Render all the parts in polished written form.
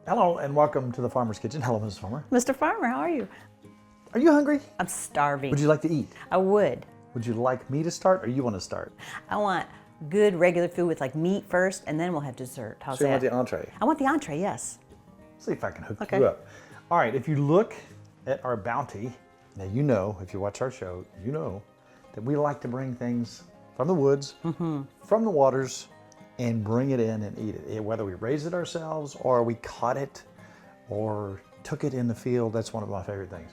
Hello and welcome to the Farmer's Kitchen. Hello, Mrs. Farmer. Mr. Farmer, how are you? Are you hungry? I'm starving. Would you like to eat? I would. Would you like me to start or you want to start? I want good regular food with like meat first, and then we'll have dessert. How's So you that? want the entree? I want the entree, yes. See if I can hook Okay. you up. All right, if you look at our bounty, now you know, if you watch our show, you know that we like to bring things from the woods, from the waters, and bring it in and eat it. Whether we raised it ourselves or we caught it or took it in the field, that's one of my favorite things.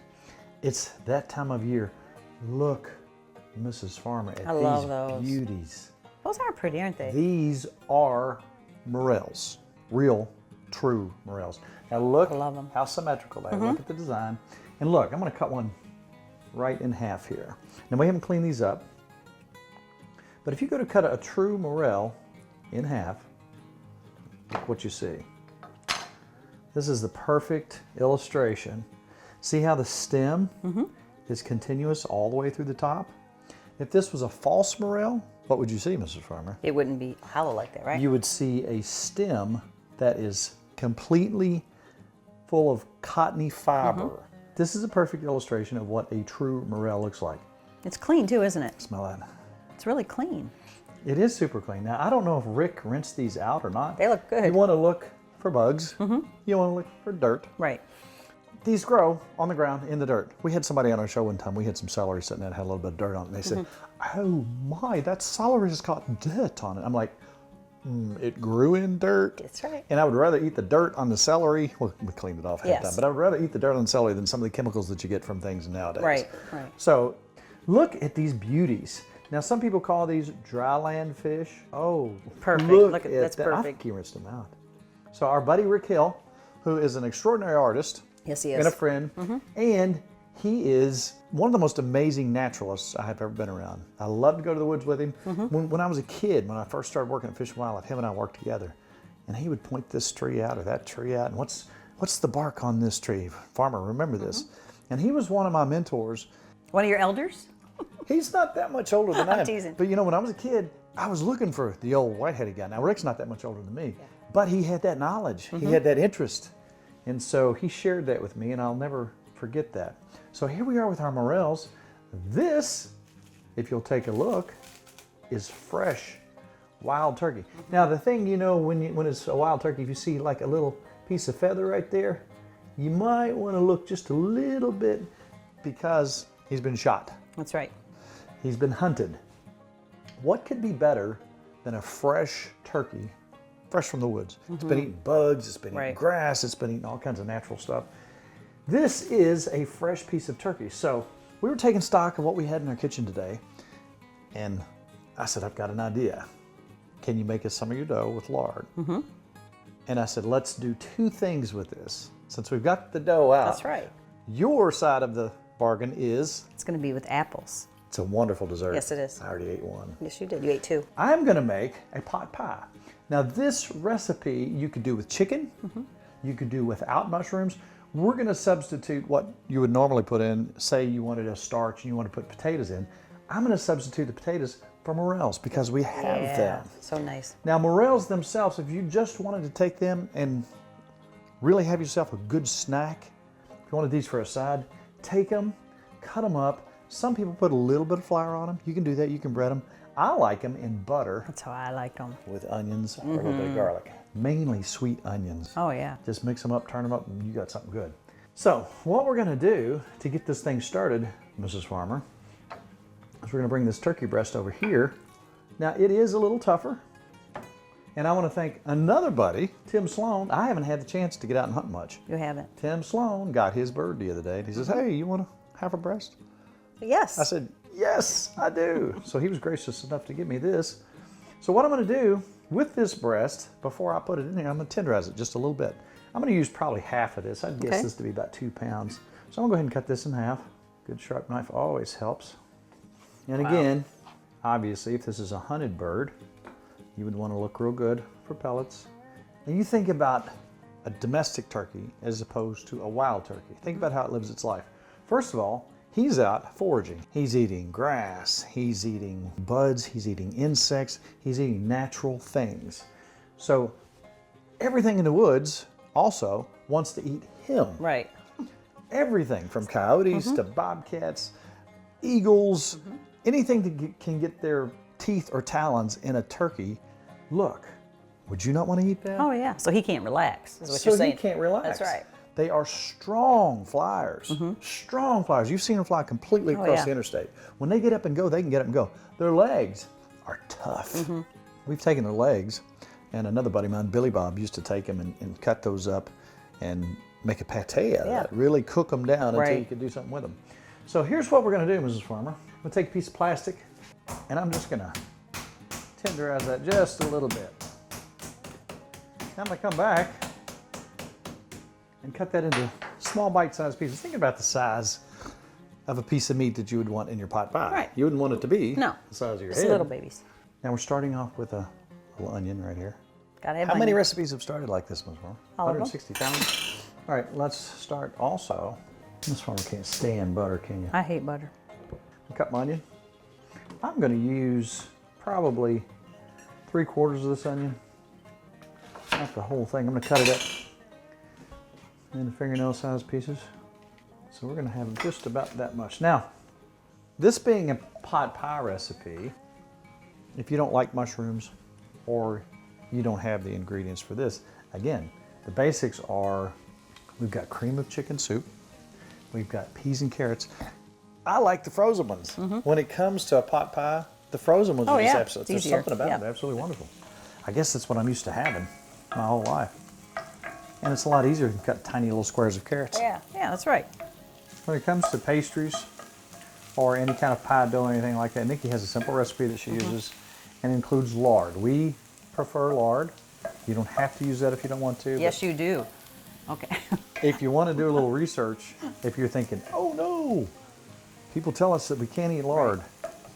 It's that time of year. Look, Mrs. Farmer, at I love those. beauties. Those are pretty, aren't they? These are morels, real, true morels. Now look I love 'em. how symmetrical they are. Look at the design. And look, I'm going to cut one right in half here. Now we haven't cleaned these up, but if you go to cut a true morel in half, look what you see. This is the perfect illustration. See how the stem is continuous all the way through the top? If this was a false morel, what would you see, Mrs. Farmer? It wouldn't be hollow like that, right? You would see a stem that is completely full of cottony fiber. This is a perfect illustration of what a true morel looks like. It's clean too, isn't it? Smell that. It's really clean. It is super clean. Now, I don't know if Rick rinsed these out or not. They look good. You want to look for bugs. You want to look for dirt. Right. These grow on the ground in the dirt. We had somebody on our show one time. We had some celery sitting there that had a little bit of dirt on it. And they said, oh my, that celery has got dirt on it. I'm like, it grew in dirt. That's right. And I would rather eat the dirt on the celery. Well, we cleaned it off half the Yes. time. But I would rather eat the dirt on the celery than some of the chemicals that you get from things nowadays. Right, right. So look at these beauties. Now, some people call these dry land fish. Oh, Perfect. Look Look at- at that's that. I perfect. think he rinsed them out. So our buddy Rick Hill, who is an extraordinary artist, Yes, he is. and a friend, and he is one of the most amazing naturalists I have ever been around. I love to go to the woods with him. When I was a kid, when I first started working at Fish and Wildlife, him and I worked together, and he would point this tree out or that tree out, and what's the bark on this tree? Farmer, remember this. And he was one of my mentors. One of your elders? He's not that much older than I I'm am. teasing. But you know, when I was a kid, I was looking for the old white-headed guy. Now, Rick's not that much older than me, but he had that knowledge. He had that interest. And so he shared that with me, and I'll never forget that. So here we are with our morels. This, if you'll take a look, is fresh wild turkey. Now, the thing, you know, when it's a wild turkey, if you see like a little piece of feather right there, you might want to look just a little bit because he's been shot. That's right. He's been hunted. What could be better than a fresh turkey, fresh from the woods? It's been eating bugs, it's been eating Right. grass, it's been eating all kinds of natural stuff. This is a fresh piece of turkey. So we were taking stock of what we had in our kitchen today, and I said, I've got an idea. Can you make us some of your dough with lard? And I said, let's do two things with this. Since we've got the dough out, That's right. your side of the bargain is, It's going to be with apples. it's a wonderful dessert. Yes, it is. I already ate one. Yes, you did. You ate two. I'm going to make a pot pie. Now, this recipe you could do with chicken. You could do without mushrooms. We're going to substitute what you would normally put in. Say you wanted a starch and you want to put potatoes in. I'm going to substitute the potatoes for morels because we have them. So nice. Now, morels themselves, if you just wanted to take them and really have yourself a good snack, if you wanted these for a side, take them, cut them up. Some people put a little bit of flour on them. You can do that. You can bread them. I like them in butter That's how I like them. with onions or a little bit of garlic. Mainly sweet onions. Oh, yeah. Just mix them up, turn them up, and you got something good. So what we're going to do to get this thing started, Mrs. Farmer, is we're going to bring this turkey breast over here. Now, it is a little tougher. And I want to thank another buddy, Tim Sloan. I haven't had the chance to get out and hunt much. You haven't. Tim Sloan got his bird the other day. And he says, hey, you want to have a breast? Yes. I said, yes, I do. So he was gracious enough to give me this. So what I'm going to do with this breast, before I put it in here, I'm going to tenderize it just a little bit. I'm going to use probably half of this. I'd guess Okay. this to be about 2 pounds. So I'm going to go ahead and cut this in half. Good sharp knife always helps. And again, obviously, if this is a hunted bird, you would want to look real good for pellets. And you think about a domestic turkey as opposed to a wild turkey. Think about how it lives its life. First of all, he's out foraging. He's eating grass, he's eating buds, he's eating insects, he's eating natural things. So everything in the woods also wants to eat him. Right. Everything from coyotes to bobcats, eagles, anything that can get their teeth or talons in a turkey. Look, would you not want to eat that? Oh yeah. So he can't relax, is what So you're saying. he can't relax. That's right. They are strong flyers. Strong flyers. You've seen them fly completely across yeah. the interstate. When they get up and go, they can get up and go. Their legs are tough. We've taken their legs, and another buddy of mine, Billy Bob, used to take them and cut those up and make a pate out of it. Really cook them down until you could do something with them. So here's what we're going to do, Mrs. Farmer. I'm going to take a piece of plastic, and I'm just going to tenderize that just a little bit. Now I'm going to come back and cut that into small bite-sized pieces. Think about the size of a piece of meat that you would want in your pot pie. Right. You wouldn't want it to be No. the size of your Just head. little babies. Now we're starting off with a little onion right here. Gotta have How many onion. recipes have started like this, Ms. Farmer? All of them. 160,000? All right, let's start also. Ms. Farmer can't stand butter, can you? I hate butter. Cut my onion. I'm going to use probably 3/4 of this onion. Not the whole thing. I'm going to cut it up into fingernail-sized pieces. So we're going to have just about that much. Now, this being a pot pie recipe, if you don't like mushrooms or you don't have the ingredients for this, again, the basics are we've got cream of chicken soup, we've got peas and carrots. I like the frozen ones. When it comes to a pot pie, the frozen ones are just absolute. There's easier. something about them, they're absolutely wonderful. I guess that's what I'm used to having my whole life. And it's a lot easier to cut tiny little squares of carrots. Yeah, that's right. When it comes to pastries or any kind of pie dough or anything like that, Nikki has a simple recipe that she uses and includes lard. We prefer lard. You don't have to use that if you don't want to. Yes, you do. Okay. If you want to do a little research, if you're thinking, oh no, people tell us that we can't eat lard,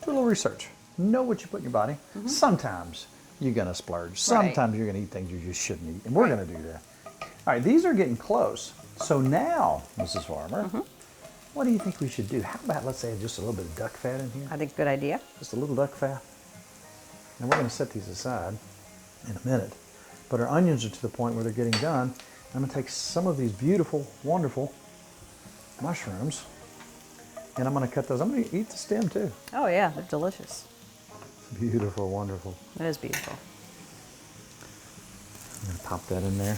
do a little research. Know what you put in your body. Sometimes you're going to splurge. Sometimes you're going to eat things you just shouldn't eat, and we're going to do that. All right, these are getting close. So now, Mrs. Farmer, what do you think we should do? How about, let's say, just a little bit of duck fat in here? I think good idea. Just a little duck fat. And we're going to set these aside in a minute. But our onions are to the point where they're getting done. I'm going to take some of these beautiful, wonderful mushrooms, and I'm going to cut those. I'm going to eat the stem too. Oh yeah, they're delicious. Beautiful, wonderful. It is beautiful. I'm going to pop that in there.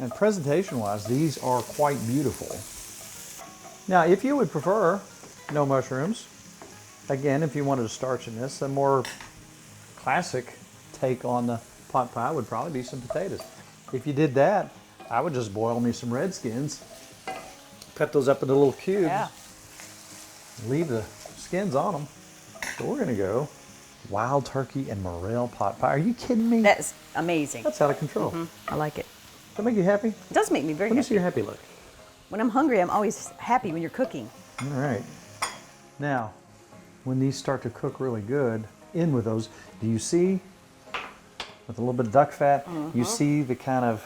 And presentation-wise, these are quite beautiful. Now, if you would prefer no mushrooms, again, if you wanted to starch in this, a more classic take on the pot pie would probably be some potatoes. If you did that, I would just boil me some redskins, cut those up into little cubes, leave the skins on them. So we're going to go wild turkey and morel pot pie. Are you kidding me? That's amazing. That's out of control. I like it. Does that make you happy? It does make me very Let me see happy. your happy look. When I'm hungry, I'm always happy when you're cooking. All right. Now, when these start to cook really good, in with those, do you see, with a little bit of duck fat, you see the kind of,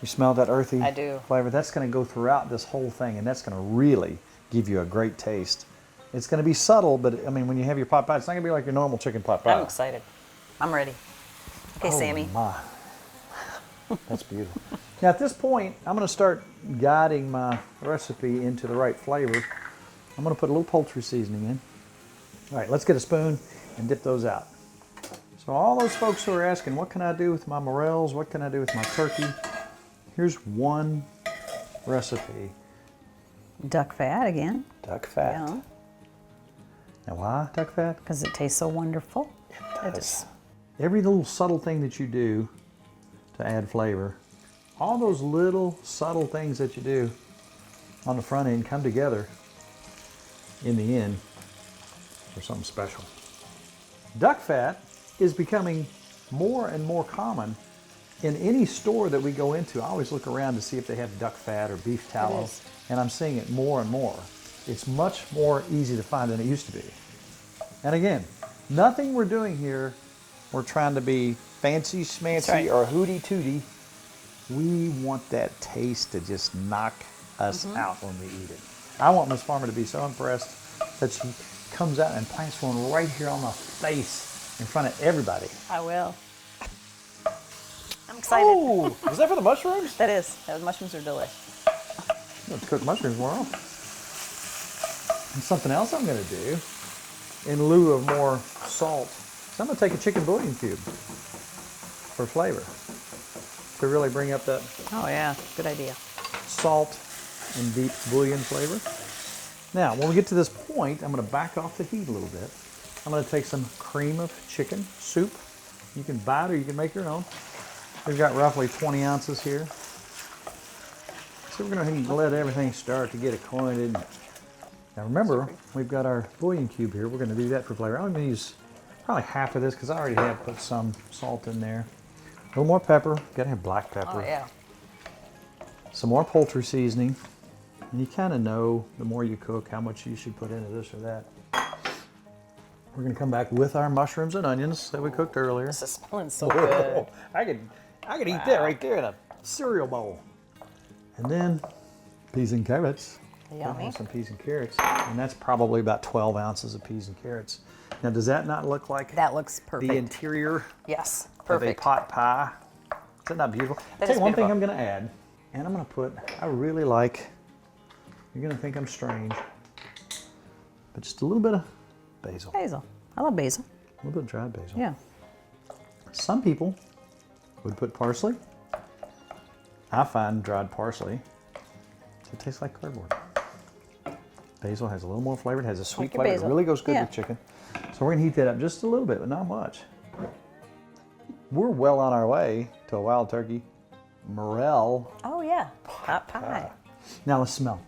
you smell that earthy I do. flavor? That's going to go throughout this whole thing, and that's going to really give you a great taste. It's going to be subtle, but I mean, when you have your pot pie, it's not going to be like your normal chicken pot pie. I'm excited. I'm ready. Okay, Oh, Sammy. my. That's beautiful. Now at this point, I'm going to start guiding my recipe into the right flavor. I'm going to put a little poultry seasoning in. All right, let's get a spoon and dip those out. So all those folks who are asking, what can I do with my morels? What can I do with my turkey? Here's one recipe. Duck fat again. Duck fat. Yeah. Now why duck fat? Because it tastes so wonderful. It does. Every little subtle thing that you do to add flavor, all those little subtle things that you do on the front end come together in the end for something special. Duck fat is becoming more and more common in any store that we go into. I always look around to see if they have duck fat or beef tallow, and I'm seeing it more and more. It's much more easy to find than it used to be. And again, nothing we're doing here, we're trying to be fancy schmancy or hooty tooty. We want that taste to just knock us out when we eat it. I want Miss Farmer to be so impressed that she comes out and plants one right here on my face in front of everybody. I will. I'm I'm excited. Oh, is that for the mushrooms? That is. Those mushrooms are delicious. Let's cook mushrooms more often. And something else I'm going to do, in lieu of more salt, is I'm going to take a chicken bouillon cube for flavor, to really bring up that Oh yeah, good idea. salt and deep bouillon flavor. Now, when we get to this point, I'm going to back off the heat a little bit. I'm going to take some cream of chicken soup. You can buy it or you can make your own. We've got roughly 20 ounces here. So we're going to let everything start to get acquainted. Now remember, we've got our bouillon cube here. We're going to do that for flavor. I'm going to use probably half of this because I already have put some salt in there. A little more pepper. Got to have black pepper. Oh yeah. Some more poultry seasoning. And you kind of know the more you cook how much you should put into this or that. We're going to come back with our mushrooms and onions that we cooked earlier. This is smelling so good. I could eat that right there in a cereal bowl. And then peas and carrots. Yummy. Some peas and carrots. And that's probably about 12 ounces of peas and carrots. Now, does that not look like That looks perfect. the interior Yes, of a perfect. pot pie? Is that not beautiful? That Tell is you one thing beautiful. I'm going to add, and I'm going to put, I really like, you're going to think I'm strange, but just a little bit of basil. Basil. I love basil. A little bit of dried basil. Yeah. Some people would put parsley. I find dried parsley, it tastes like cardboard. Basil has a little more flavor. It has a sweet Like your flavor. basil. It really goes good Yeah. with chicken. So we're going to heat that up just a little bit, but not much. We're well on our way to a wild turkey morel. Oh yeah. Pot pie. Now let's smell.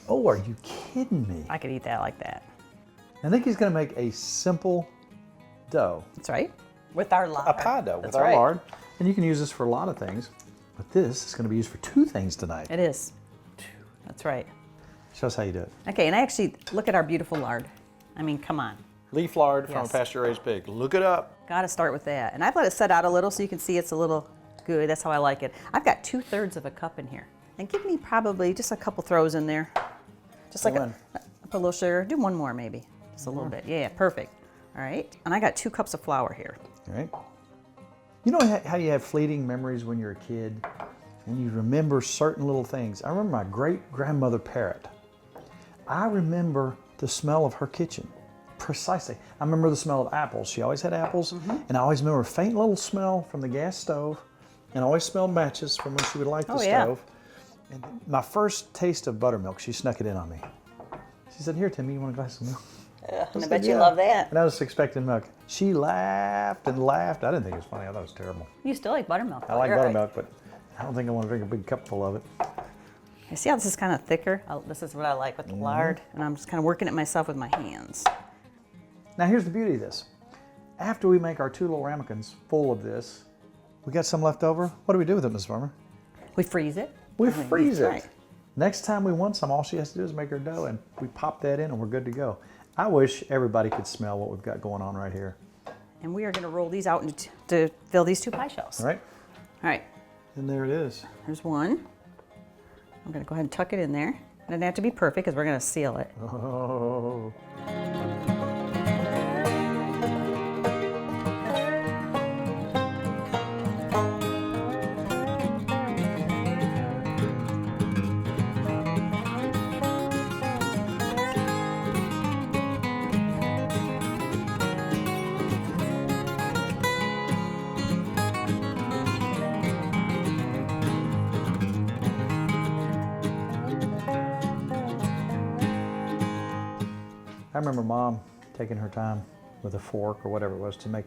Oh, are you kidding me? I could eat that like that. I think he's going to make a simple dough. That's right. With our lard. A pie dough with That's our right. lard. And you can use this for a lot of things. But this is going to be used for two things tonight. It is. That's right. Show us how you do it. Okay, and I actually look at our beautiful lard. I mean, come on. Leaf lard from a Yes. pasture-raised pig. Look it up. Got to start with that. And I've let it set out a little so you can see it's a little gooey. That's how I like it. I've got 2/3 of a cup in here. And give me probably just a couple throws in there. Just like One. put a little sugar. Do one more maybe. Just a little bit. Yeah, perfect. All right. And I got 2 cups of flour here. All right. You know how you have fleeting memories when you're a kid and you remember certain little things? I remember my great-grandmother Parrot. I remember the smell of her kitchen. Precisely. I remember the smell of apples. She always had apples. And I always remember a faint little smell from the gas stove. And I always smelled matches from when she would light the Oh, yeah. stove. And my first taste of buttermilk, she snuck it in on me. She said, "Here, Timmy, you want a glass of milk?" And I said, bet you "Yeah." love that. And I was expecting milk. She laughed and laughed. I didn't think it was funny. I thought it was terrible. You still like buttermilk. I like You're right. buttermilk, but I don't think I want to drink a big cupful of it. You see how this is kind of thicker? This is what I like with the lard. And I'm just kind of working it myself with my hands. Now here's the beauty of this. After we make our 2 little ramekins full of this, we got some left over. What do we do with it, Ms. Farmer? We freeze it. We freeze it. Right. Next time we want some, all she has to do is make her dough and we pop that in and we're good to go. I wish everybody could smell what we've got going on right here. And we are going to roll these out to fill these 2 pie shells. All right? All right. And there it is. There's one. I'm going to go ahead and tuck it in there. It doesn't have to be perfect because we're going to seal it. Oh. I remember Mom taking her time with a fork or whatever it was to make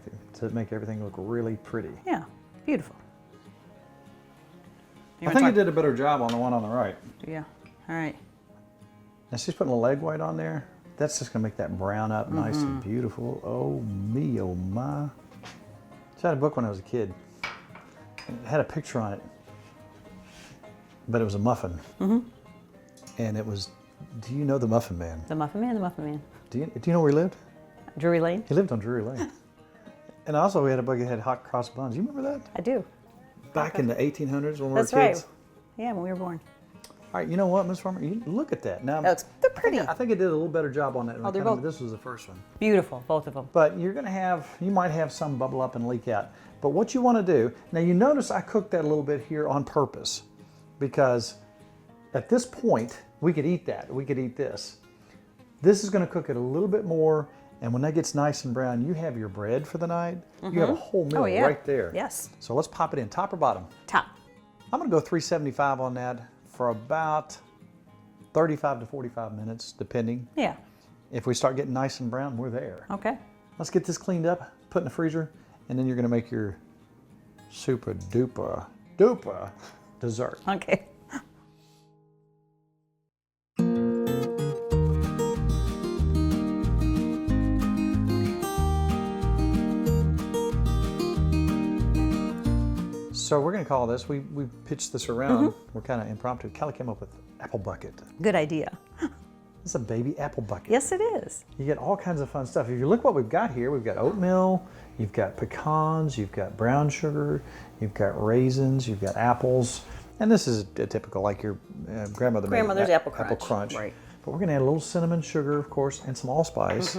everything look really pretty. Yeah, beautiful. I think you did a better job on the one on the right. Yeah. All right. Now she's putting a little egg white on there. That's just gonna make that brown up nice and beautiful. Oh me, oh my. She had a book when I was a kid. It had a picture on it, but it was a muffin. And it was, do you know the Muffin Man? The Muffin Man, the Muffin Man. Do you know where he lived? Drury Lane? He lived on Drury Lane. And also we had a book that had hot cross buns. You remember that? I do. Back in the 1800s when we That's were kids. right. Yeah, when we were born. All right, you know what, Ms. Farmer? You look at that. Now, They're pretty. I think it did a little better job on that. Oh, they're both This was the first one. beautiful, both of them. But you're going to have, you might have some bubble up and leak out. But what you want to do, now you notice I cooked that a little bit here on purpose because at this point, we could eat that. We could eat this. This is going to cook it a little bit more. And when that gets nice and brown, you have your bread for the night. You have a whole meal right there. Yes. So let's pop it in, top or bottom? Top. I'm going to go 375 on that for about 35 to 45 minutes, depending. Yeah. If we start getting nice and brown, we're there. Okay. Let's get this cleaned up, put in the freezer, and then you're going to make your super duper dessert. Okay. So we're going to call this, we pitched this around, we're kind of impromptu. Kelly came up with apple bucket. Good idea. It's a baby apple bucket. Yes, it is. You get all kinds of fun stuff. If you look what we've got here, we've got oatmeal, you've got pecans, you've got brown sugar, you've got raisins, you've got apples, and this is a typical like your grandmother's apple crunch. Right. But we're going to add a little cinnamon sugar, of course, and some allspice,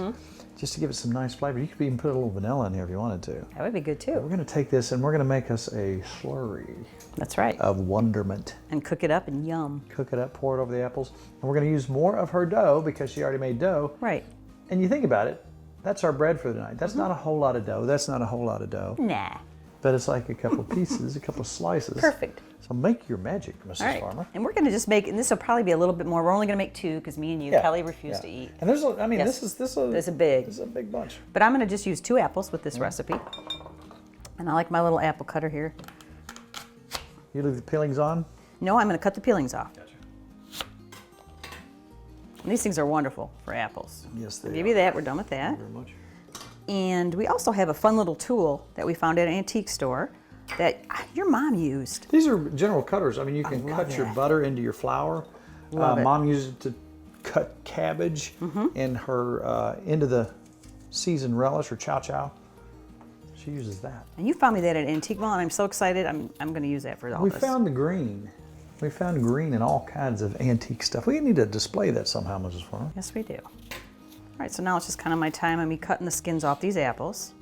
just to give it some nice flavor. You could even put a little vanilla in here if you wanted to. That would be good too. We're going to take this and we're going to make us a slurry That's right. of wonderment. And cook it up and yum. Cook it up, pour it over the apples, and we're going to use more of her dough because she already made dough. Right. And you think about it, that's our bread for the night. That's not a whole lot of dough. That's not a whole lot of dough. Nah. But it's like a couple pieces, a couple slices. Perfect. So make your magic, Mrs. All right. Farmer. And we're going to just make, and this will probably be a little bit more. We're only going to make 2 because me and you, Kelly, refuse to eat. And there's, I mean, Yes. this is a big. This is a big bunch. But I'm going to just use 2 apples with this recipe. And I like my little apple cutter here. You leave the peelings on? No, I'm going to cut the peelings off. Gotcha. And these things are wonderful for apples. Yes, they I'll give you that. We're done with that. Thank you very much. And we also have a fun little tool that we found at an antique store that your mom used. These are general cutters. I mean, you can love cut your that. butter into your flour. Love it. Mom used it to cut cabbage in her into the seasoned relish or chow chow. She uses that. And you found me that at Antique Mall, and I'm so excited. I'm going to use that for all We this. found the green. We found green in all kinds of antique stuff. We need to display that somehow, Mrs. Farmer. Yes, we do. All right, so now it's just kind of my time of me cutting the skins off these apples.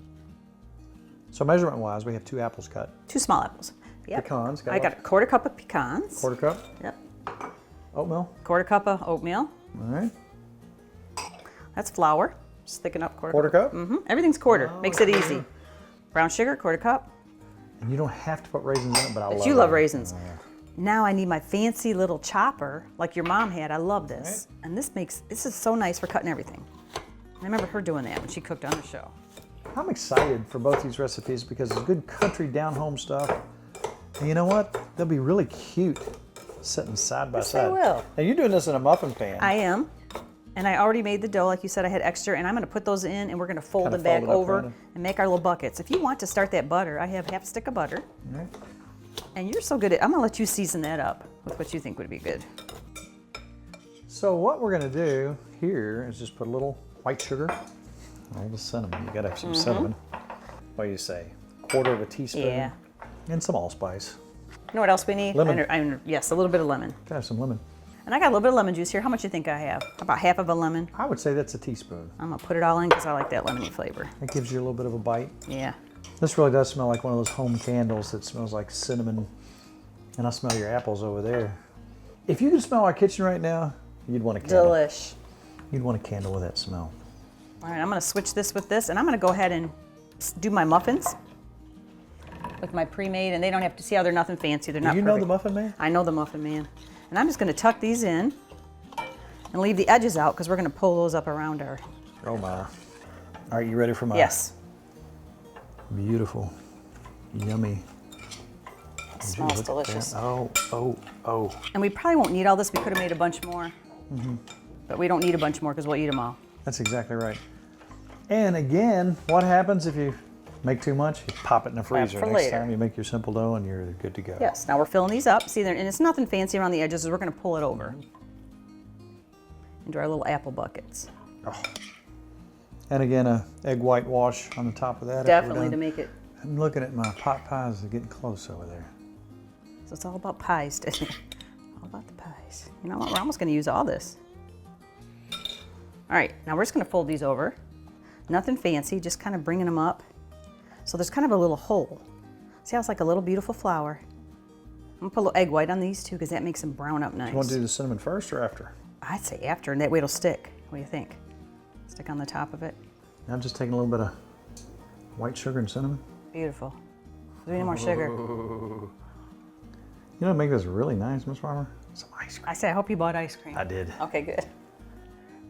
So measurement-wise, we have 2 apples cut. 2 small apples. Yep. Pecans. I got a 1/4 cup of pecans. Quarter cup. Yep. Oatmeal. 1/4 cup of oatmeal. All right. That's flour. Just thicken up 1/4 Quarter cup. Everything's 1/4. Oh, Makes it easy. Brown sugar, 1/4 cup. And you don't have to put raisins in it, but I love But you love it. raisins. Now I need my fancy little chopper like your mom had. I love this. And this is so nice for cutting everything. I remember her doing that when she cooked on the show. I'm excited for both these recipes because it's good country down-home stuff. And you know what? They'll be really cute sitting side by Yes, side. they will. Now you're doing this in a muffin pan. I am. And I already made the dough, like you said, I had extra, and I'm going to put those in, and we're going to fold Kinda them back fold it up over around it. and make our little buckets. If you want to start that butter, I have half a stick of butter, All right. and you're so good at, I'm going to let you season that up with what you think would be good. So what we're going to do here is just put a little white sugar, all the cinnamon. You got to have some cinnamon. What do you say? 1/4 of a teaspoon. Yeah. And some allspice. You know what else we need? Lemon. Yes, a little bit of lemon. Gotta have some lemon. And I got a little bit of lemon juice here. How much do you think I have? About half of a lemon. I would say that's a teaspoon. I'm going to put it all in because I like that lemony flavor. That gives you a little bit of a bite. Yeah. This really does smell like one of those home candles that smells like cinnamon. And I smell your apples over there. If you could smell our kitchen right now, you'd want a candle. Delish. You'd want a candle with that smell. All right, I'm going to switch this with this, and I'm going to go ahead and do my muffins with my pre-made, and they don't have to see how they're nothing fancy. They're not Do you know perfect. the Muffin Man? I know the Muffin Man. And I'm just going to tuck these in and leave the edges out because we're going to pull those up around our... Oh my. All right, you ready for my Yes. beautiful, yummy. It smells delicious. Oh. And we probably won't need all this. We could have made a bunch more. But we don't need a bunch more because we'll eat them all. That's exactly right. And again, what happens if you make too much? You pop it in the freezer. for Next later. time you make your simple dough and you're good to go. Yes, now we're filling these up. See, and it's nothing fancy around the edges. We're going to pull it over into our little apple buckets. Oh. And again, a egg white wash on the top of that. Definitely to make it... I'm looking at my pot pies. They're getting close over there. So it's all about pies today. All about the pies. You know what? We're almost going to use all this. All right, now we're just going to fold these over. Nothing fancy, just kind of bringing them up. So there's kind of a little hole. See how it's like a little beautiful flower? I'm going to put a little egg white on these too because that makes them brown up nice. You want to do the cinnamon first or after? I'd say after, and that way it'll stick. What do you think? Stick on the top of it. Now I'm just taking a little bit of white sugar and cinnamon. Beautiful. Do we need more sugar? You know what make this really nice, Miss Farmer? Some ice cream. I say I hope you bought ice cream. I did. Okay, good.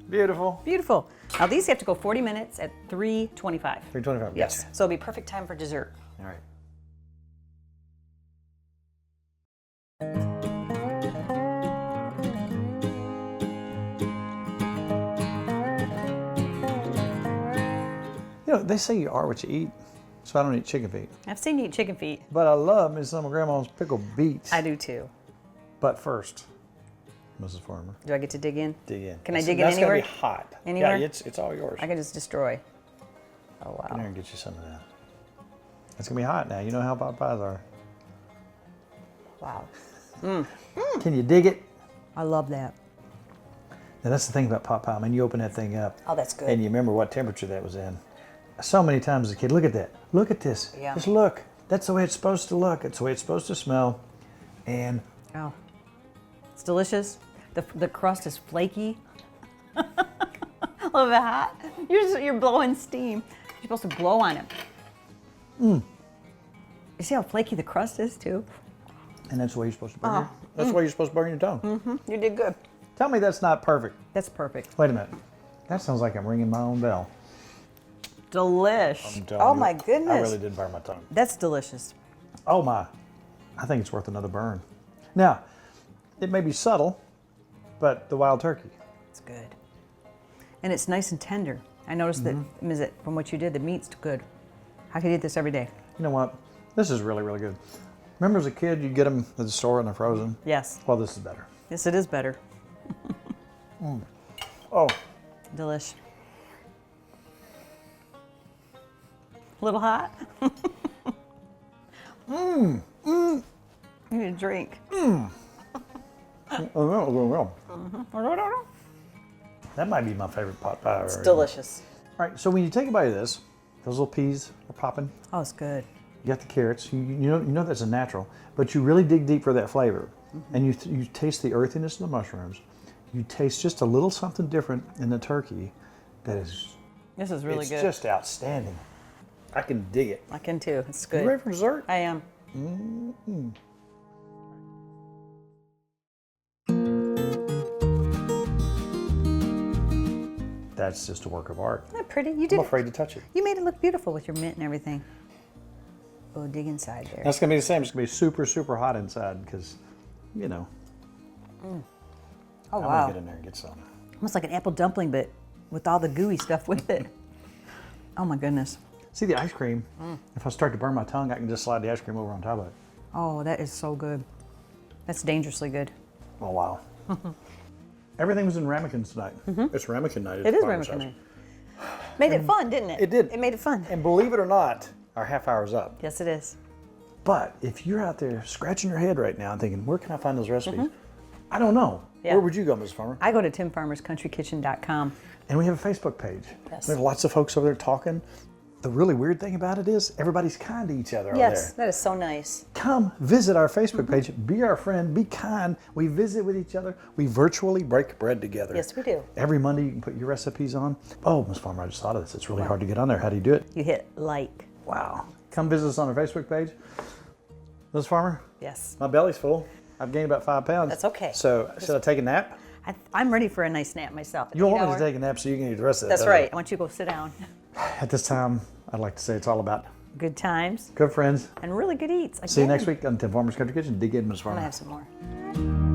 Beautiful. Beautiful. Now these have to go 40 minutes at 325. 325. Yes. Gotcha. So it'll be perfect time for dessert. All right. You know, they say you are what you eat, so I don't eat chicken feet. I've seen you eat chicken feet. But I love me some of Grandma's pickled beets. I do too. But first, Mrs. Farmer, Do I get to dig in? dig in. Can I dig in That's anywhere? That's gonna be hot. Anywhere? Yeah, it's all yours. I can just destroy. Oh, Get in there wow. and get you some of that. It's gonna be hot now. You know how pot pies are. Wow. Can you dig it? I love that. Now that's the thing about pot pie. I mean, you open that thing up, Oh, that's good. and you remember what temperature that was in. So many times as a kid, look at that. Look at this. Yeah. Just look. That's the way it's supposed to look. It's the way it's supposed to smell. And Oh, it's delicious. The crust is flaky. A little bit hot. You're blowing steam. You're supposed to blow on it. You see how flaky the crust is too? that's the way you're supposed to burn That's the way you're supposed to burn your tongue. You did good. Tell me that's not perfect. That's perfect. Wait a minute. That sounds like I'm ringing my own bell. Delish. I'm telling Oh you, my goodness. I really did burn my tongue. That's delicious. Oh my. I think it's worth another burn. Now, it may be subtle, but the wild turkey. It's good. And it's nice and tender. I noticed that, from what you did, the meat's good. I could eat this every day. You know what? This is really, really good. Remember as a kid, you'd get them at the store and they're frozen? Yes. Well, this is better. Yes, it is better. Oh, Delish. A little hot? You need a drink. that might be my favorite pot pie. It's delicious. All right, so when you take a bite of this, those little peas are popping. Oh, it's good. You got the carrots. You know that's a natural, but you really dig deep for that flavor, and you taste the earthiness of the mushrooms. You taste just a little something different in the turkey. That is, This is really it's good. just outstanding. I can dig it. I can too. It's You good. ready for dessert? I am. That's just a work of art. Isn't that pretty? You I'm did. afraid to touch it. You made it look beautiful with your mint and everything. Oh, dig inside there. That's gonna be the same. It's gonna be super, super hot inside because, you know. Oh, I'm wow. gonna get in there and get some. Almost like an apple dumpling, but with all the gooey stuff with it. Oh my goodness. See the ice cream? If I start to burn my tongue, I can just slide the ice cream over on top of it. Oh, that is so good. That's dangerously good. Oh wow. Everything was in ramekins tonight. It's ramekin night. at It the is Farmer's ramekin house. night. Made it fun, didn't it? It did. It made it fun. And believe it or not, our half hour's up. Yes, it is. But if you're out there scratching your head right now and thinking, where can I find those recipes? I don't know. Yeah. Where would you go, Ms. Farmer? I go to timfarmerscountrykitchen.com. And we have a Facebook page. Yes. There's lots of folks over there talking. The really weird thing about it is everybody's kind to each other over Yes, there. that is so nice. Come visit our Facebook page. Be our friend. Be kind. We visit with each other. We virtually break bread together. Yes, we do. Every Monday you can put your recipes on. Oh, Ms. Farmer, I just thought of this. It's really hard to get on there. How do you do it? You hit like. Wow. Come visit us on our Facebook page. Ms. Farmer, Yes. my belly's full. I've gained about 5 pounds. That's okay. So should I take a nap? I'm ready for a nice nap myself. You don't want me to take a nap so you can eat the rest of it. That's right. I want you to go sit down. At this time, I'd like to say it's all about Good times good friends. and really good eats. See you Again. next week on Tim Farmer's Country Kitchen. Dig in, Ms. I'm Farmer. going to have some more.